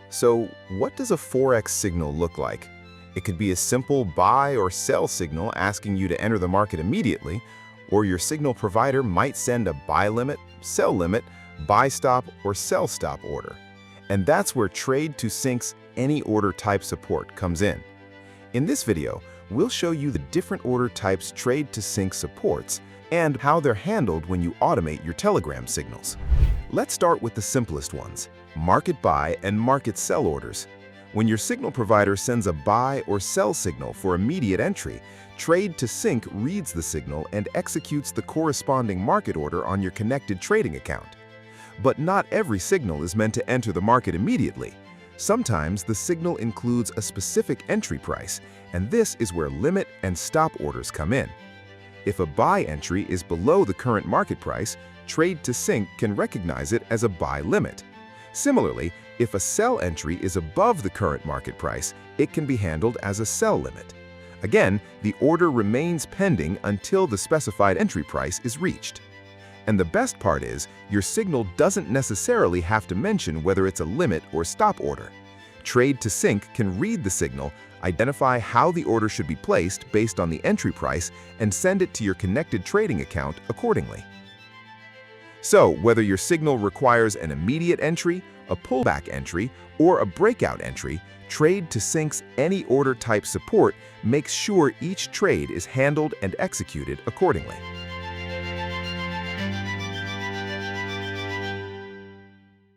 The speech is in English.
So, what does a Forex signal look like? It could be a simple buy or sell signal asking you to enter the market immediately, or your signal provider might send a buy limit, sell limit, buy stop, or sell stop order. And that's where trade2sync's any order type support comes in. In this video, we'll show you the different order types trade2sync supports and how they're handled when you automate your Telegram signals. Let's start with the simplest ones, market buy and market sell orders. When your signal provider sends a buy or sell signal for immediate entry, trade2sync reads the signal and executes the corresponding market order on your connected trading account. But not every signal is meant to enter the market immediately. Sometimes the signal includes a specific entry price, and this is where limit and stop orders come in. If a buy entry is below the current market price, trade2sync can recognize it as a buy limit. Similarly, if a sell entry is above the current market price, it can be handled as a sell limit. Again, the order remains pending until the specified entry price is reached. And the best part is, your signal doesn't necessarily have to mention whether it's a limit or stop order. Trade2sync can read the signal, identify how the order should be placed based on the entry price, and send it to your connected trading account accordingly. So, whether your signal requires an immediate entry, a pullback entry, or a breakout entry, trade2sync's any order type support makes sure each trade is handled and executed accordingly.